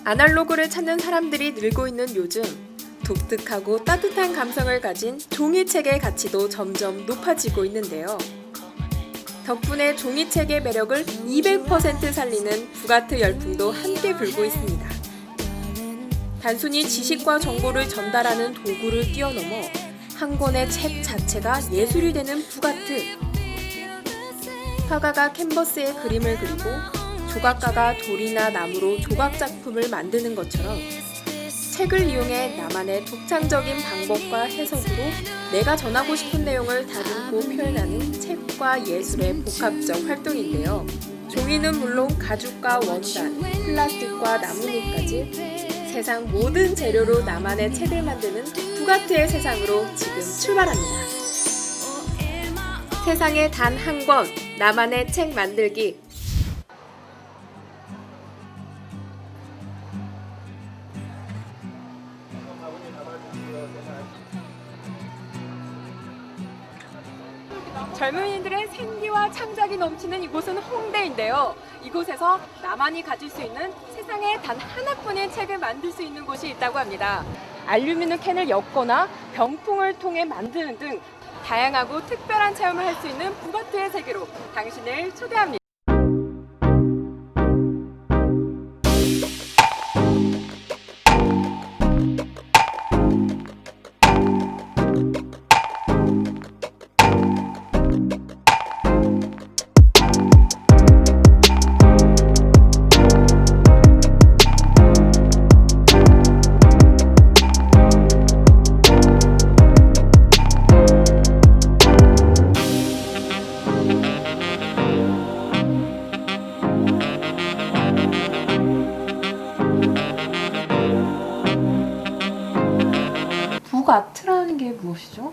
아날로그를 찾는 사람들이 늘고 있는 요즘, 독특하고 따뜻한 감성을 가진 종이책의 가치도 점점 높아지고 있는데요. 덕분에 종이책의 매력을 200% 살리는 북아트 열풍도 함께 불고 있습니다. 단순히 지식과 정보를 전달하는 도구를 뛰어넘어 한 권의 책 자체가 예술이 되는 북아트. 화가가 캔버스에 그림을 그리고 조각가가 돌이나 나무로 조각 작품을 만드는 것처럼 책을 이용해 나만의 독창적인 방법과 해석으로 내가 전하고 싶은 내용을 다듬고 표현하는 책과 예술의 복합적 활동인데요. 종이는 물론 가죽과 원단, 플라스틱과 나뭇잎까지 세상 모든 재료로 나만의 책을 만드는 북아트의 세상으로 지금 출발합니다. 세상에 단 한 권, 나만의 책 만들기. 젊은이들의 생기와 창작이 넘치는 이곳은 홍대인데요. 이곳에서 나만이 가질 수 있는 세상에 단 하나뿐인 책을 만들 수 있는 곳이 있다고 합니다. 알루미늄 캔을 엮거나 병풍을 통해 만드는 등 다양하고 특별한 체험을 할 수 있는 북아트의 세계로 당신을 초대합니다. 북아트라는 게 무엇이죠?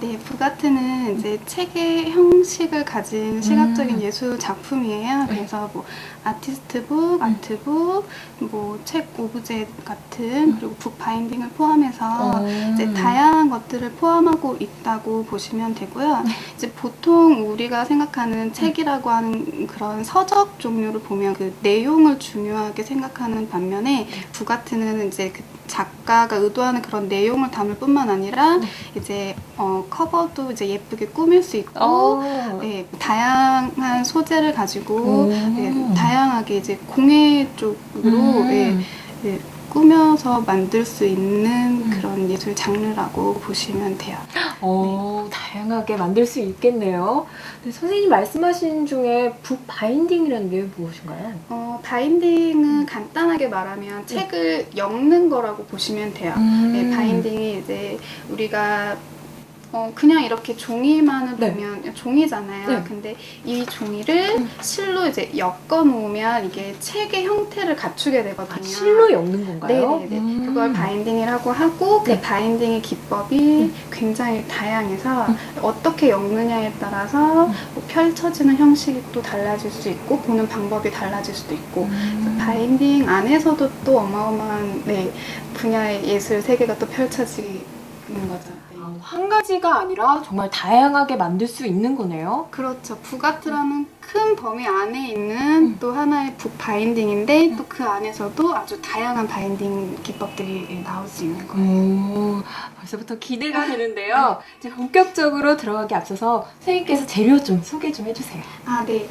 네. 북아트는 이제 책의 형식을 가진 시각적인 예술 작품이에요. 그래서 뭐 아티스트북, 아트북, 뭐 책 오브제 같은 그리고 북 바인딩을 포함해서 이제 다양한 것들을 포함하고 있다고 보시면 되고요. 이제 보통 우리가 생각하는 책이라고 하는 그런 서적 종류를 보면 그 내용을 중요하게 생각하는 반면에 북아트는 이제 그 작가가 의도하는 그런 내용을 담을 뿐만 아니라 이제 커버도 이제 예쁘게 꾸밀 수 있고 네, 다양한 소재를 가지고 다양하게 이제 공예 쪽으로 꾸며서 만들 수 있는 그런 예술 장르라고 보시면 돼요. 다양하게 만들 수 있겠네요. 근데 선생님 말씀하신 중에 북 바인딩이라는 게 무엇인가요? 바인딩은 간단하게 말하면 책을 엮는 거라고 보시면 돼요. 네, 바인딩이 이제 우리가 그냥 이렇게 종이만을 보면 종이잖아요. 네. 근데 이 종이를 실로 이제 엮어 놓으면 이게 책의 형태를 갖추게 되거든요. 실로 엮는 건가요? 네네네. 그걸 바인딩이라고 하고 그 네. 바인딩의 기법이 굉장히 다양해서 어떻게 엮느냐에 따라서 뭐 펼쳐지는 형식이 또 달라질 수 있고 보는 방법이 달라질 수도 있고 그래서 바인딩 안에서도 또 어마어마한 분야의 예술 세계가 또 펼쳐지는 거죠. 한 가지가 아니라 정말 다양하게 만들 수 있는 거네요. 그렇죠. 북아트라는 큰 범위 안에 있는 또 하나의 북 바인딩인데 또 그 안에서도 아주 다양한 바인딩 기법들이 나올 수 있는 거예요. 벌써부터 기대가 되는데요. 이제 본격적으로 들어가기 앞서서 선생님께서 재료 좀 소개 좀 해주세요. 네.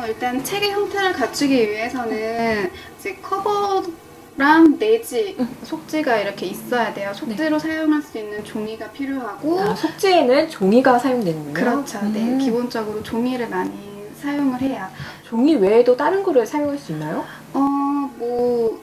일단 책의 형태를 갖추기 위해서는 이제 커버랑 내지, 속지가 이렇게 있어야 돼요. 속지로 사용할 수 있는 종이가 필요하고 속지에는 종이가 사용되는군요. 그렇죠. 네. 기본적으로 종이를 많이 사용을 해요. 종이 외에도 다른 거를 사용할 수 있나요? 뭐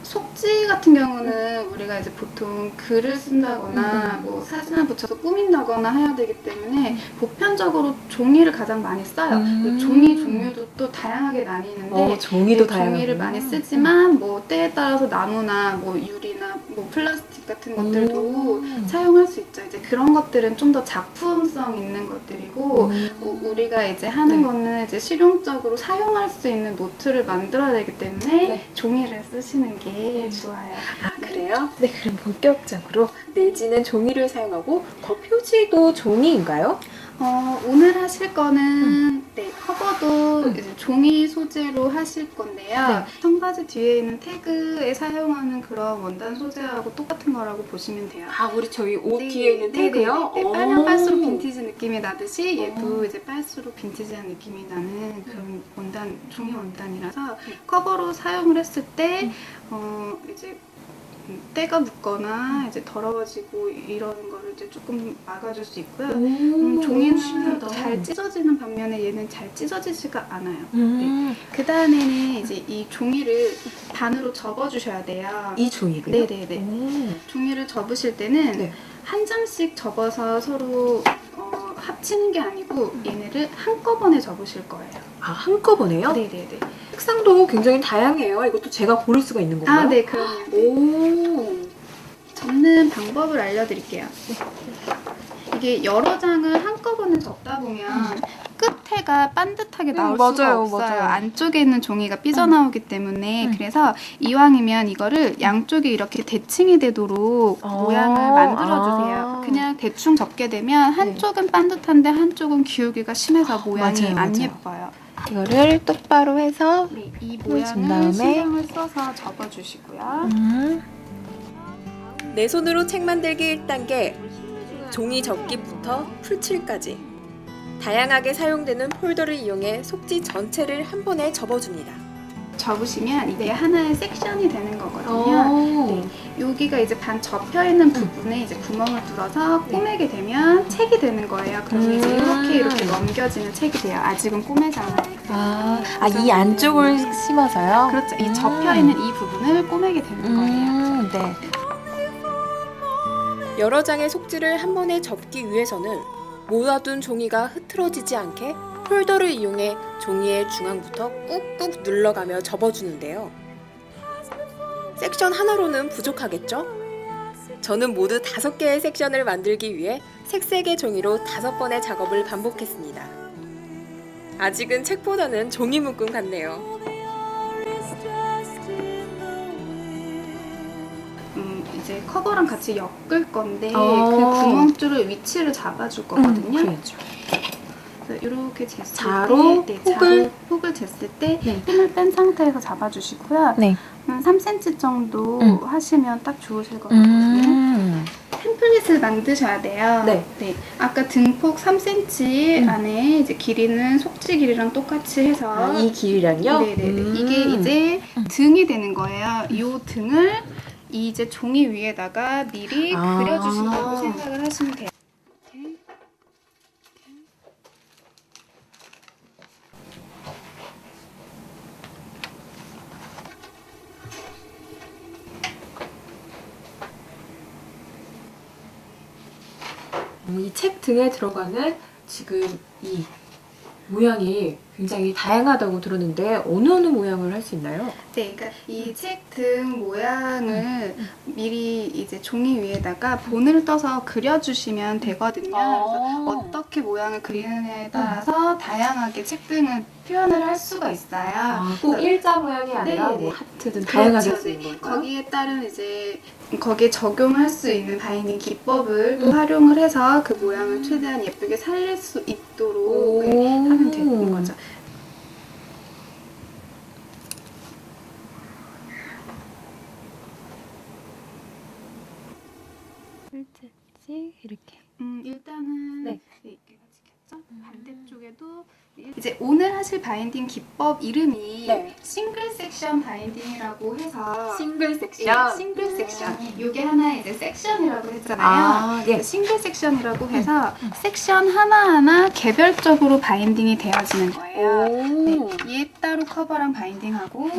속지 같은 경우는 우리가 이제 보통 글을 쓴다거나 뭐 사진을 붙여서 꾸민다거나 해야 되기 때문에 보편적으로 종이를 가장 많이 써요. 종이 종류도 또 다양하게 나뉘는데 종이도 종이를 많이 쓰지만 뭐 때에 따라서 나무나 뭐 유리나 뭐 플라스틱 같은 것들도 사용할 수 있죠. 이제 그런 것들은 좀 더 작품성 있는 것들이고 우리가 이제 하는 거는 이제 실용적으로 사용할 수 있는 노트를 만들어야 되기 때문에 종이를 쓰시는 게 좋아요. 그래요? 네, 그럼 본격적으로 내지는 종이를 사용하고 거 표지도 종이인가요? 오늘 하실 거는 커버도 이제 종이 소재로 하실 건데요. 청바지 뒤에 있는 태그에 사용하는 그런 원단 소재하고 똑같은 거라고 보시면 돼요. 아, 우리 저희 옷 뒤에 있는 태그요? 빨면 빨수록 빈티지 느낌이 나듯이 얘도 이제 빨수록 빈티지한 느낌이 나는 그런 원단, 종이 원단이라서 커버로 사용을 했을 때 이제 때가 묻거나 이제 더러워지고 이러는 거를 이제 조금 막아줄 수 있고요. 종이는 신기하다. 잘 찢어지는 반면에 얘는 잘 찢어지지가 않아요. 그 다음에는 이제 이 종이를 반으로 접어주셔야 돼요. 이 종이를? 네네네. 종이를 접으실 때는 한 장씩 접어서 서로 합치는 게 아니고 얘네를 한꺼번에 접으실 거예요. 아, 한꺼번에요? 네네네. 색상도 굉장히 다양해요. 이것도 제가 고를 수가 있는 건가요? 아, 네, 그럼요. 오. 접는 방법을 알려드릴게요. 이게 여러 장을 한꺼번에 접다 보면 끝에가 반듯하게 나올 수가 없어요. 안쪽에 있는 종이가 삐져나오기 때문에 그래서 이왕이면 이거를 양쪽에 이렇게 대칭이 되도록 모양을 만들어주세요. 그냥 대충 접게 되면 한쪽은 반듯한데 한쪽은 기울기가 심해서 모양이 안 예뻐요. 이거를 똑바로 해서 이 보여준 모양을 다음에 신경을 써서 접어주시고요. 내 손으로 책 만들기 1단계, 종이 접기부터 풀칠까지 다양하게 사용되는 폴더를 이용해 속지 전체를 한 번에 접어줍니다. 접으시면 이게 하나의 섹션이 되는 거거든요. 여기가 이제 반 접혀 있는 부분에 이제 구멍을 뚫어서 꼬매게 되면 책이 되는 거예요. 그럼 이제 이렇게 넘겨지는 책이 돼요. 아직은 꼬매지 않아요. 이 안쪽을 심어서요? 그렇죠. 이 접혀 있는 이 부분을 꼬매게 되는 거예요. 네. 여러 장의 속지를 한 번에 접기 위해서는 모아둔 종이가 흐트러지지 않게 폴더를 이용해 종이의 중앙부터 꾹꾹 눌러가며 접어주는데요. 섹션 하나로는 부족하겠죠? 저는 모두 5개의 섹션을 만들기 위해 색색의 종이로 5번의 작업을 반복했습니다. 아직은 책보다는 종이 묶음 같네요. 이제 커버랑 같이 엮을 건데 그 구멍줄을 위치를 잡아줄 거거든요. 그렇죠. 이렇게 쟀을 자로 때, 폭을 쟀을 때 힘을 뺀 상태에서 잡아주시고요. 한 3cm 정도 하시면 딱 좋으실 것 같거든요. 템플릿을 만드셔야 돼요. 아까 등폭 3cm 안에 이제 길이는 속지 길이랑 똑같이 해서 이 길이랑요? 네네네. 이게 이제 등이 되는 거예요. 이 등을 이제 종이 위에다가 미리 그려주신다고 생각을 하시면 돼요. 이 책 등에 들어가는 지금 이 모양이 굉장히 다양하다고 들었는데 어느 모양을 할 수 있나요? 네, 그러니까 이 책 등 모양을 미리 이제 종이 위에다가 본을 떠서 그려주시면 되거든요. 그래서 어떻게 모양을 그리느냐에 따라서 다양하게 책 등을 표현을 할 수가 있어요. 꼭 일자 모양이 아니라 뭐 하트든 다양하게 할 수 있는 건가요? 거기에 따른 이제 거기에 적용할 수 있는 바이닝 기법을 또 활용을 해서 그 모양을 최대한 예쁘게 살릴 수 있도록 하면 되는 거죠. 풀칠지 이렇게. 일단은 이렇게 찍혔죠? 반대쪽에도 이제 오늘 하실 바인딩 기법 이름이 싱글 섹션 바인딩이라고 해서 싱글 섹션? 싱글 섹션. 이게 하나의 이제 섹션이라고 했잖아요. 싱글 섹션이라고 해서 섹션 하나하나 개별적으로 바인딩이 되어지는 거예요. 얘 따로 커버랑 바인딩하고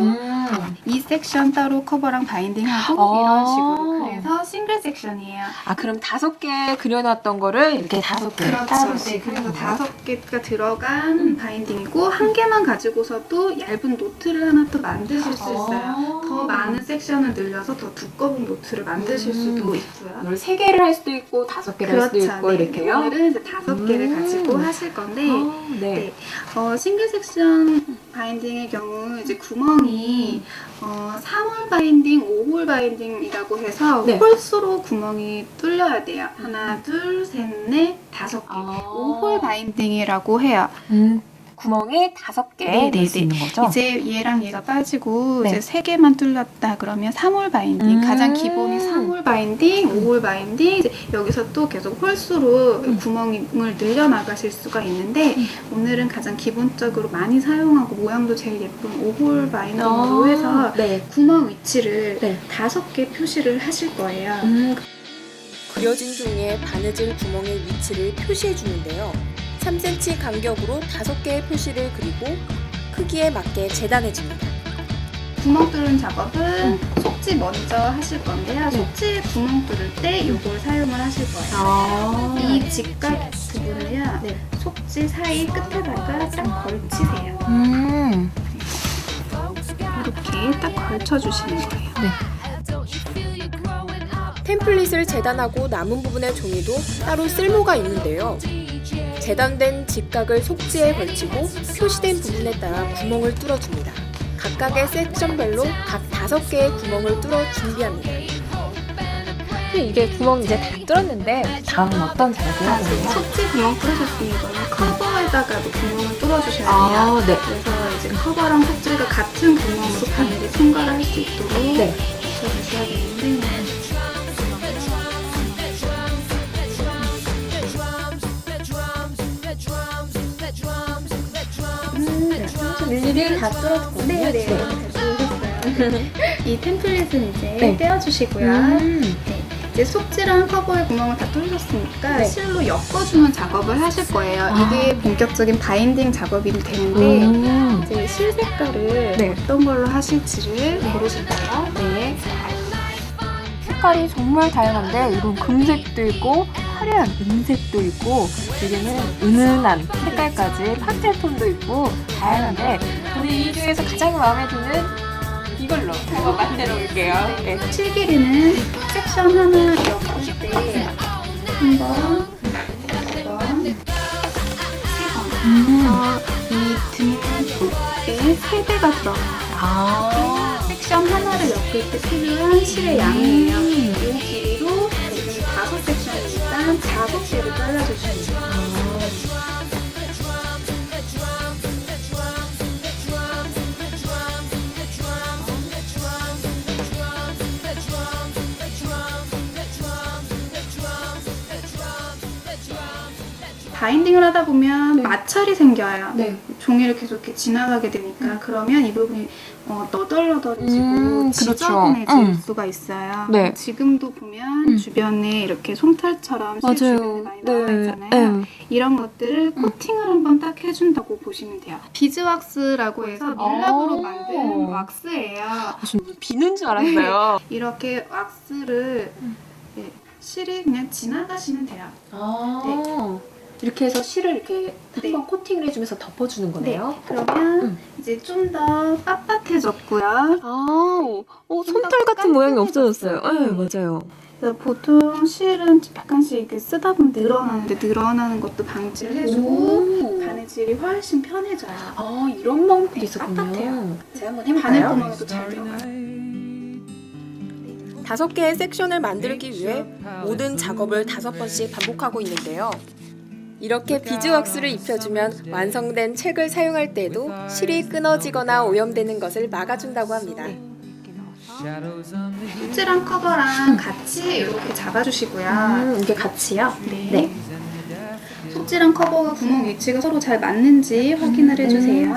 이 섹션 따로 커버랑 바인딩하고 이런 식으로. 그래서 싱글 섹션이에요. 그럼 5개 그려놨던 거를 이렇게 5개 그렇죠. 따로 그래서 5개가 들어간 바인딩이고 한 개만 가지고서도 얇은 노트를 하나 또 만드실 수 있어요. 더 많은 섹션을 늘려서 더 두꺼운 노트를 만드실 수도 있고요. 이걸 3개를 할 수도 있고 5개를 할 수도 있고 네. 이렇게요? 오늘은 이제 5개를 가지고 하실 건데 네. 싱글 섹션 바인딩의 경우 이제 구멍이 3홀 바인딩, 5홀 바인딩이라고 해서 네. 홀수로 구멍이 뚫려야 돼요. 하나, 둘, 셋, 넷, 5개. 5홀 바인딩이라고 해요. 구멍이 5개 네, 낼 수 네, 있는 거죠? 이제 얘랑 얘가 빠지고 네. 이제 3개만 뚫렸다 그러면 3홀 바인딩. 가장 기본이 3홀 바인딩, 5홀 바인딩. 이제 여기서 또 계속 홀수로 구멍을 늘려 나가실 수가 있는데 오늘은 가장 기본적으로 많이 사용하고 모양도 제일 예쁜 5홀 바인딩으로 해서 네. 구멍 위치를 네. 5개 표시를 하실 거예요. 그려진 종이에 바느질 구멍의 위치를 표시해 주는데요. 3cm 간격으로 5개의 표시를 그리고 크기에 맞게 재단해 줍니다. 구멍 뚫는 작업은 속지 먼저 하실 건데요. 속지에 구멍 뚫을 때 이걸 사용을 하실 거예요. 이 직각 부분을요. 속지 사이 끝에다가 딱 걸치세요. 이렇게 딱 걸쳐주시는 거예요. 템플릿을 재단하고 남은 부분의 종이도 따로 쓸모가 있는데요. 재단된 직각을 속지에 걸치고 표시된 부분에 따라 구멍을 뚫어줍니다. 각각의 섹션별로 각 5개의 구멍을 뚫어 준비합니다. 이게 구멍 이제 다 뚫었는데 다음은 어떤 작업을 해야 되나요? 속지 구멍 뚫으셨으니까 커버에다가도 구멍을 뚫어주셔야 돼요. 네. 그래서 이제 커버랑 속지가 같은 구멍으로 바늘에 통과를 할 수 있도록 뚫어주셔야 되는데 일일이 다 뚫어줬거든요. 네. 이 템플릿은 이제 떼어주시고요. 이제 속지랑 커버의 구멍을 다 뚫으셨으니까 실로 엮어주는 작업을 하실 거예요. 이게 본격적인 바인딩 작업이 되는데 이제 실 색깔을 어떤 걸로 하실지를 고르실 거예요. 색깔이 정말 다양한데 이건 금색도 있고 화려한 은색도 있고 여기는 은은한 색깔까지 파스텔 톤도 있고 다양한데 저는 이 중에서 가장 마음에 드는 이걸로 한번 만들어 볼게요. 실 길이는 섹션 하나 엮을 때 한 번, 두 번, 세 번. 이 등에 3배가 들어가요. 섹션 하나를 엮을 때 필요한 실의 양이에요. 이 길이로 지금 5섹션이니까 5개를 잘라주시면 돼요. 바인딩을 하다 보면 마찰이 생겨요. 종이를 계속 이렇게 지나가게 되니까 그러면 이 부분이 너덜너덜해지고 지저분해질 수가 있어요. 지금도 보면 주변에 이렇게 솜털처럼 실 주변에 많이 나와 있잖아요. 이런 것들을 코팅을 한번 딱 해준다고 보시면 돼요. 비즈왁스라고 해서 밀랍으로 만든 왁스예요. 비는 줄 알았어요. 이렇게 왁스를 실이 그냥 지나가시면 돼요. 이렇게 해서 실을 이렇게 한번 코팅을 해주면서 덮어주는 거네요. 그러면 이제 좀 더 빳빳해졌고요. 솜털 같은 모양이 없어졌어요. 네, 맞아요. 그래서 보통 실은 약간씩 이렇게 쓰다 보면 늘어나는데 늘어나는 것도 방지를 해주고 바느질이 훨씬 편해져요. 이런 방법도 있었군요. 빳빳해요. 제가 한번 해볼까요? 바늘 구멍에도 잘 들어가요. 5개의 섹션을 만들기 위해 모든 작업을 5번씩 반복하고 있는데요. 이렇게 비즈왁스를 입혀주면 완성된 책을 사용할 때에도 실이 끊어지거나 오염되는 것을 막아준다고 합니다. 속지랑 커버랑 같이 이렇게 잡아주시고요. 이게 같이요? 네. 속지랑 커버가 구멍 위치가 서로 잘 맞는지 확인을 해주세요.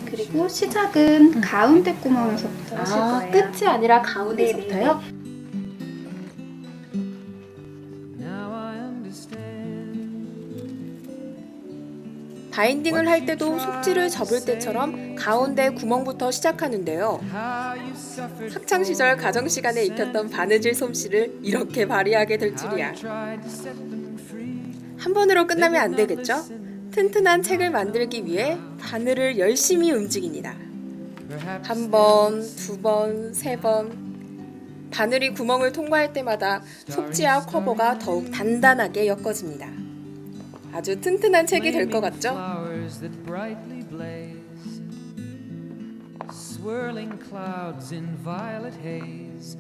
그리고 시작은 가운데 구멍에서부터 하실 거예요. 끝이 아니라 가운데서부터요? 바인딩을 할 때도 속지를 접을 때처럼 가운데 구멍부터 시작하는데요. 학창시절 가정시간에 익혔던 바느질 솜씨를 이렇게 발휘하게 될 줄이야. 한 번으로 끝나면 안 되겠죠? 튼튼한 책을 만들기 위해 바늘을 열심히 움직입니다. 한 번, 두 번, 세 번. 바늘이 구멍을 통과할 때마다 속지와 커버가 더욱 단단하게 엮어집니다. 아주 튼튼한 책이 될 것 같죠? Swirling clouds in violet haze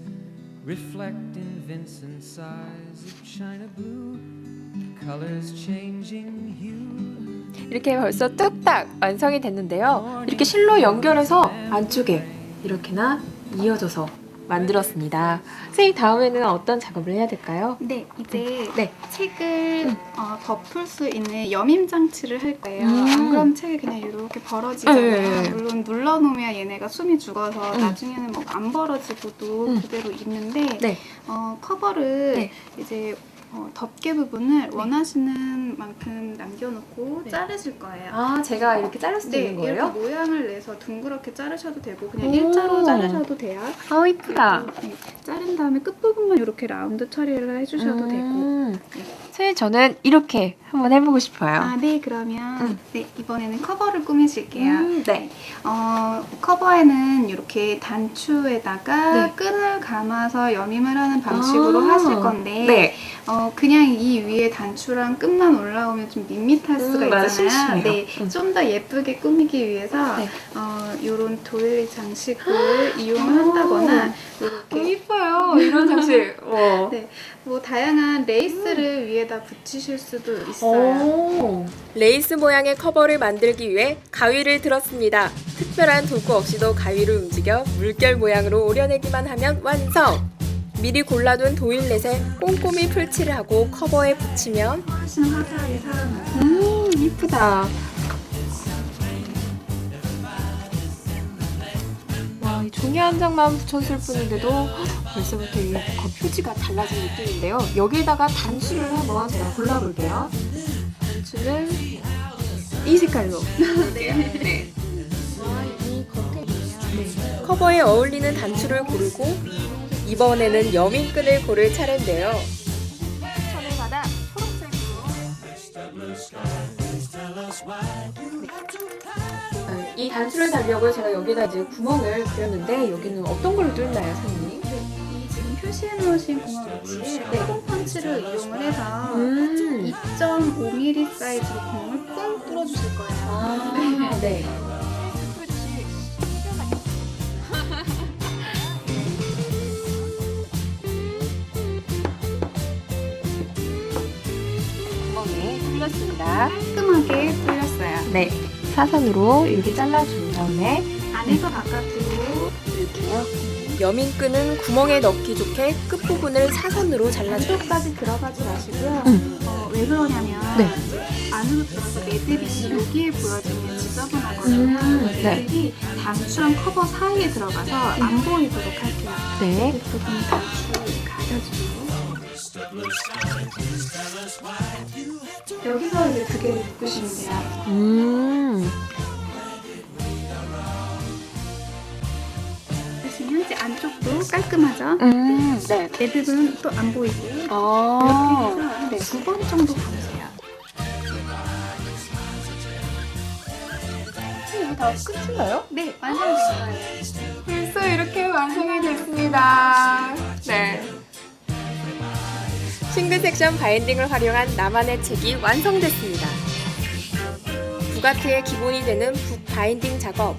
reflect in Vincent's eyes of china blue, colors changing hue. 이렇게 벌써 뚝딱 완성이 됐는데요. 이렇게 실로 연결해서 안쪽에 이렇게나 이어져서 만들었습니다. 선생님, 다음에는 어떤 작업을 해야 될까요? 네, 이제 네. 책을 덮을 수 있는 여밈 장치를 할 거예요. 안 그러면 책이 그냥 이렇게 벌어지잖아요. 네. 물론 눌러놓으면 얘네가 숨이 죽어서 나중에는 뭐 안 벌어지고도 그대로 있는데 네. 커버를 네. 이제 덮개 부분을 원하시는 만큼 남겨놓고 자르실 거예요. 아, 제가 이렇게 자를 수도 네, 있는 거예요? 이렇게 모양을 내서 둥그렇게 자르셔도 되고 그냥 일자로 자르셔도 돼요. 아, 이쁘다. 네, 자른 다음에 끝부분만 이렇게 라운드 처리를 해주셔도 되고. 선생님, 저는 이렇게 한번 해보고 싶어요. 아, 네, 그러면 네, 이번에는 커버를 꾸미실게요. 네. 커버에는 이렇게 단추에다가 네. 끈을 감아서 여밈을 하는 방식으로 하실 건데 네. 그냥 이 위에 단추랑 끈만 올라오면 좀 밋밋할 수가 맞아, 있잖아요. 심심해요. 네, 좀 더 예쁘게 꾸미기 위해서 네. 이런 도일 장식을 이용을 한다거나 이렇게 이뻐요. 이런 장식. 네, 뭐 다양한 레이스를 위에다 붙이실 수도 있어요. 레이스 모양의 커버를 만들기 위해 가위를 들었습니다. 특별한 도구 없이도 가위를 움직여 물결 모양으로 오려내기만 하면 완성! 미리 골라둔 도일렛에 꼼꼼히 풀칠을 하고 커버에 붙이면 훨씬 화사하게 살아나요. 이쁘다. 와, 이 종이 한 장만 붙였을 뿐인데도 벌써부터 이 표지가 달라진 느낌인데요. 여기에다가 단추를 한번 제가 골라볼게요. 단추는 이 색깔로 볼게요. 네. 커버에 어울리는 단추를 고르고 이번에는 여민끈을 고를 차례인데요. 천을마다 초록색으로. 이 단추를 달려고 제가 여기다 이제 구멍을 그렸는데 여기는 어떤 걸로 뚫나요, 선생님? 이 지금 표시해 놓으신 구멍 위치에 콩 펀치를 이용을 해서 2.5mm 사이즈로 구멍을 뻥 뚫어주실 거예요. 아, 네. 구멍에 뚫렸습니다. 깔끔하게 뚫렸어요. 네. 사선으로 이렇게 잘라준 다음에 안에서 바깥으로 이렇게요. 여민끈은 구멍에 넣기 좋게 끝부분을 사선으로 잘라줘요. 안쪽까지 들어가지 마시고요. 왜 그러냐면 네. 안으로 들어가서 매듭이 여기에 보여지면 지저분하거든요. 네. 매듭이 단추랑 커버 사이에 들어가서 안 보이도록 할게요. 네. 부분 단추 가려주고 여기서 이제 두 개를 묶으시면 돼요. 보시면 이제 안쪽도 깔끔하죠? 네. 매듭은 또 안 보이고 이렇게 아. 해서 두 번 정도 감으세요. 이거 다 끝인가요? 네, 완성됐어요. 벌써 이렇게 완성이 됐습니다. 네. 싱글 섹션 바인딩을 활용한 나만의 책이 완성됐습니다. 북아트의 기본이 되는 북 바인딩 작업.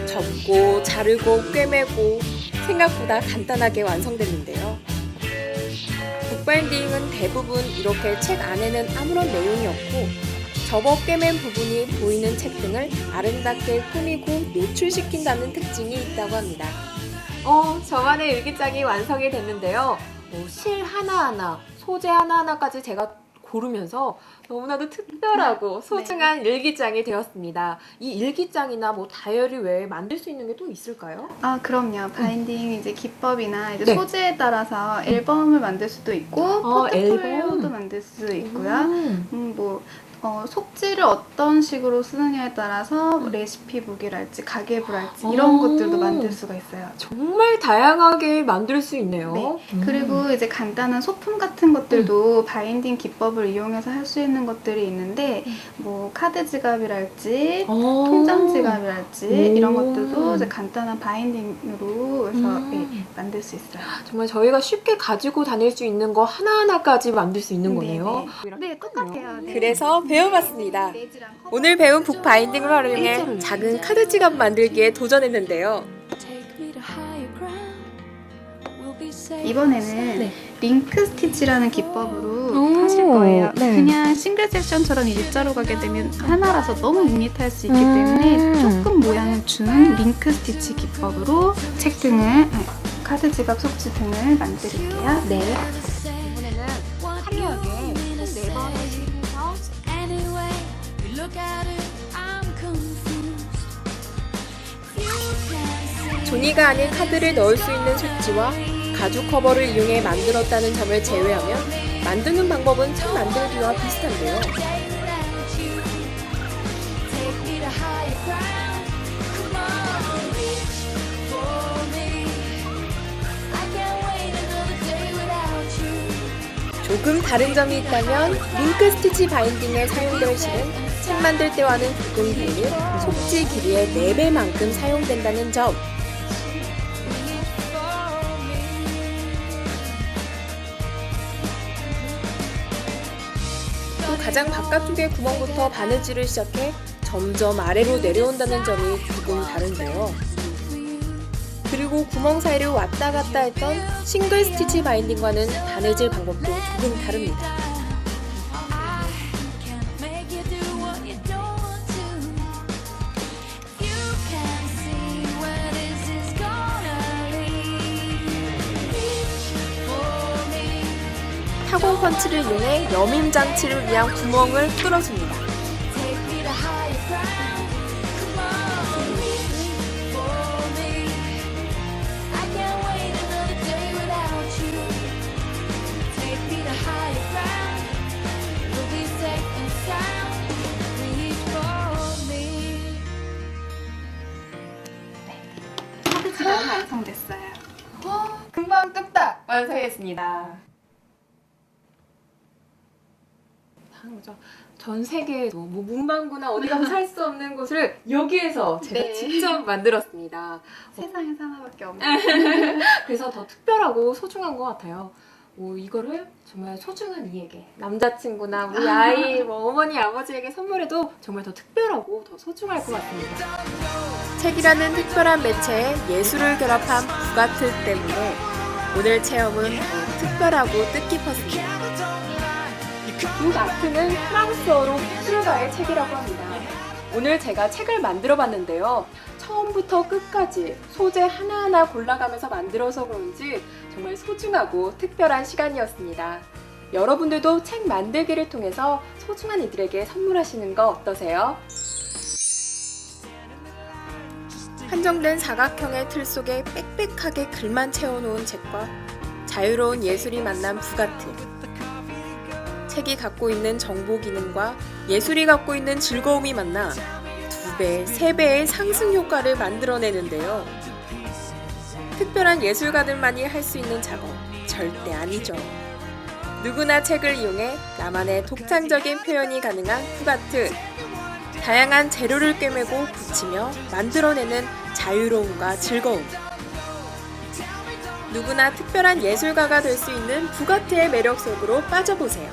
접고, 자르고, 꿰매고 생각보다 간단하게 완성됐는데요. 북 바인딩은 대부분 이렇게 책 안에는 아무런 내용이 없고 접어 꿰맨 부분이 보이는 책 등을 아름답게 꾸미고 노출시킨다는 특징이 있다고 합니다. 저만의 일기장이 완성이 됐는데요. 실 하나하나, 소재 하나하나까지 제가 고르면서 너무나도 특별하고 소중한 일기장이 되었습니다. 이 일기장이나 뭐 다이어리 외에 만들 수 있는 게 또 있을까요? 아, 그럼요. 바인딩 이제 기법이나 이제 네. 소재에 따라서 앨범을 만들 수도 있고 포트폴리오도 앨범. 만들 수 있고요. 뭐 속지를 어떤 식으로 쓰느냐에 따라서 레시피북이랄지 가계부랄지 이런 것들도 만들 수가 있어요. 정말 다양하게 만들 수 있네요. 네. 그리고 이제 간단한 소품 같은 것들도 바인딩 기법을 이용해서 할 수 있는 것들이 있는데 뭐 카드 지갑이랄지 통장 지갑이랄지 이런 것들도 이제 간단한 바인딩으로 해서 만들 수 있어요. 정말 저희가 쉽게 가지고 다닐 수 있는 거 하나하나까지 만들 수 있는 거네요. 네, 똑같아요. 네. 그래서 배워봤습니다. 레지랑 커버. 오늘 배운 북 바인딩을 활용해 작은 카드 지갑 만들기에 도전했는데요. 이번에는 링크 스티치라는 기법으로 하실 거예요. 네. 그냥 싱글 섹션처럼 일자로 가게 되면 하나라서 너무 밋밋할 수 있기 때문에 조금 모양을 준 링크 스티치 기법으로 책 등을, 카드 지갑 속지 등을 만들게요. 네. 이번에는 화려하게 총 4번을 씹어서 종이가 아닌 카드를 넣을 수 있는 속지와 가죽 커버를 이용해 만들었다는 점을 제외하면 만드는 방법은 책 만들기와 비슷한데요. 조금 다른 점이 있다면 링크 스티치 바인딩에 사용될 실은 책 만들 때와는 조금 달리 속지 길이의 4배만큼 사용된다는 점. 또 가장 바깥쪽의 구멍부터 바느질을 시작해 점점 아래로 내려온다는 점이 조금 다른데요. 그리고 구멍 사이를 왔다 갔다 했던 싱글 스티치 바인딩과는 바느질 방법도 조금 다릅니다. 타공 펀치를 이용해 여밈 장치를 위한 구멍을 뚫어줍니다. 카드 지갑이 완성됐어요. 금방 뚝딱 완성했습니다. 하는 거죠. 전 세계에서 뭐 문방구나 어디 가서 살 수 없는 것을 여기에서 제가 네. 직접 만들었습니다. 세상에서 하나밖에 없는. 그래서 더 특별하고 소중한 것 같아요. 이거를 정말 소중한 이에게, 남자친구나 우리 아이, 어머니, 아버지에게 선물해도 정말 더 특별하고 더 소중할 것 같습니다. 책이라는 특별한 매체에 예술을 결합한 북아트 때문에 오늘 체험은 더 특별하고 뜻깊었습니다. 북아트는 프랑스어로 미술가의 책이라고 합니다. 오늘 제가 책을 만들어 봤는데요. 처음부터 끝까지 소재 하나하나 골라가면서 만들어서 그런지 정말 소중하고 특별한 시간이었습니다. 여러분들도 책 만들기를 통해서 소중한 이들에게 선물하시는 거 어떠세요? 한정된 사각형의 틀 속에 빽빽하게 글만 채워놓은 책과 자유로운 예술이 만난 북아트. 책이 갖고 있는 정보 기능과 예술이 갖고 있는 즐거움이 만나 2배, 3배의 상승 효과를 만들어내는데요. 특별한 예술가들만이 할 수 있는 작업 절대 아니죠. 누구나 책을 이용해 나만의 독창적인 표현이 가능한 북아트. 다양한 재료를 꿰매고 붙이며 만들어내는 자유로움과 즐거움. 누구나 특별한 예술가가 될 수 있는 북아트의 매력 속으로 빠져보세요.